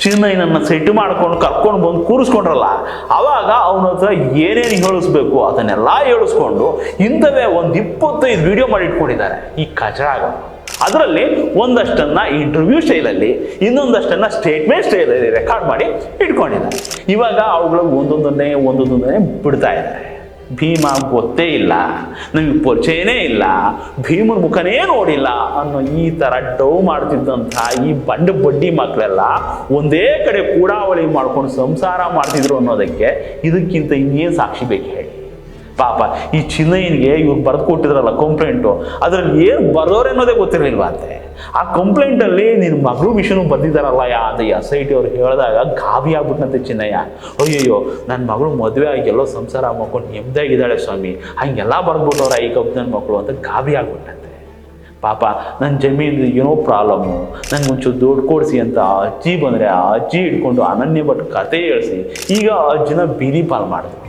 ಚಿನ್ನಯ್ಯನನ್ನ set ಮಾಡ್ಕೊಂಡು ಕರ್ಕೊಂಡು ಬಂದು ಕೂರಿಸ್ಕೊಂಡ್ರಲ್ಲ, ಅವಾಗ ಅವನ ಹತ್ರ ಏನೇನು ಹೇಳಿಸ್ಬೇಕು ಅದನ್ನೆಲ್ಲ ಹೇಳಿಸ್ಕೊಂಡು ಇಂಥವೇ ಒಂದು 25 ವಿಡಿಯೋ ಮಾಡಿ ಇಟ್ಕೊಂಡಿದ್ದಾರೆ ಈ ಕಚರಾಗ. ಅದರಲ್ಲಿ ಒಂದಷ್ಟನ್ನ ಇಂಟರ್ವ್ಯೂ ಸ್ಟೈಲಲ್ಲಿ, ಇನ್ನೊಂದಷ್ಟನ್ನ ಸ್ಟೇಟ್ಮೆಂಟ್ ಸ್ಟೈಲಲ್ಲಿ ರೆಕಾರ್ಡ್ ಮಾಡಿ ಇಟ್ಕೊಂಡಿದ್ದಾರೆ. ಇವಾಗ ಅವುಗಳು ಒಂದೊಂದನ್ನೇ ಬಿಡ್ತಾ ಇದ್ದಾರೆ. ಭೀಮ ಗೊತ್ತೇ ಇಲ್ಲ, ನಮಗೆ ಪರಿಚಯನೇ ಇಲ್ಲ, ಭೀಮನ ಮುಖನೇ ನೋಡಿಲ್ಲ ಅನ್ನೋ ಈ ಥರ ಡವ್ ಮಾಡ್ತಿದ್ದಂಥ ಈ ಬಡ್ಡಿ ಮಕ್ಕಳೆಲ್ಲ ಒಂದೇ ಕಡೆ ಕೂಡಾವಳಿ ಮಾಡ್ಕೊಂಡು ಸಂಸಾರ ಮಾಡ್ತಿದ್ರು ಅನ್ನೋದಕ್ಕೆ ಇದಕ್ಕಿಂತ ಇನ್ನೇನು ಸಾಕ್ಷಿ ಬೇಕು ಹೇಳಿ? ಪಾಪ ಈ ಚಿನ್ನಯ್ಯನಿಗೆ ಇವ್ರು ಬರೆದು ಕೊಟ್ಟಿದ್ರಲ್ಲ ಕಂಪ್ಲೇಂಟು, ಅದರಲ್ಲಿ ಏನು ಬರೋರೆ ಅನ್ನೋದೇ ಗೊತ್ತಿರಲಿಲ್ವಂತೆ. ಆ ಕಂಪ್ಲೇಂಟಲ್ಲಿ ನಿನ್ನ ಮಗಳು ವಿಷಯನೂ ಬಂದಿದ್ದಾರಲ್ಲ ಅದು SIT ಅವ್ರು ಹೇಳಿದಾಗ ಗಾಬಿ ಆಗ್ಬಿಟ್ಟಂತೆ ಚಿನ್ನಯ್ಯ. ಅಯ್ಯಯ್ಯೋ, ನನ್ನ ಮಗಳು ಮದುವೆ ಆಗಿ ಎಲ್ಲೋ ಸಂಸಾರ ಮಾಡ್ಕೊಂಡು ನೆಮ್ಮದಿಯಾಗಿದ್ದಾಳೆ ಸ್ವಾಮಿ, ಹಂಗೆಲ್ಲ ಬರೆದ್ಬಿಟ್ಟವ್ರ ಈ ಕಬ್ಬು ನನ್ನ ಮಕ್ಕಳು ಅಂತ ಗಾಬಿ ಆಗ್ಬಿಟ್ಟಂತೆ. ಪಾಪ ನನ್ನ ಜಮೀನು ಏನೋ ಪ್ರಾಬ್ಲಮ್ಮು, ನಂಗೆ ಒಂಚೂರು ದುಡ್ಡು ಕೊಡಿಸಿ ಅಂತ ಅಜ್ಜಿ ಬಂದರೆ ಆ ಅಜ್ಜಿ ಹಿಡ್ಕೊಂಡು ಅನನ್ಯ ಭಟ್ ಕತೆ ಹೇಳಿಸಿ ಈಗ ಅಜ್ಜಿನ ಬೀದಿ ಪಾಲು ಮಾಡಿದ್ರು.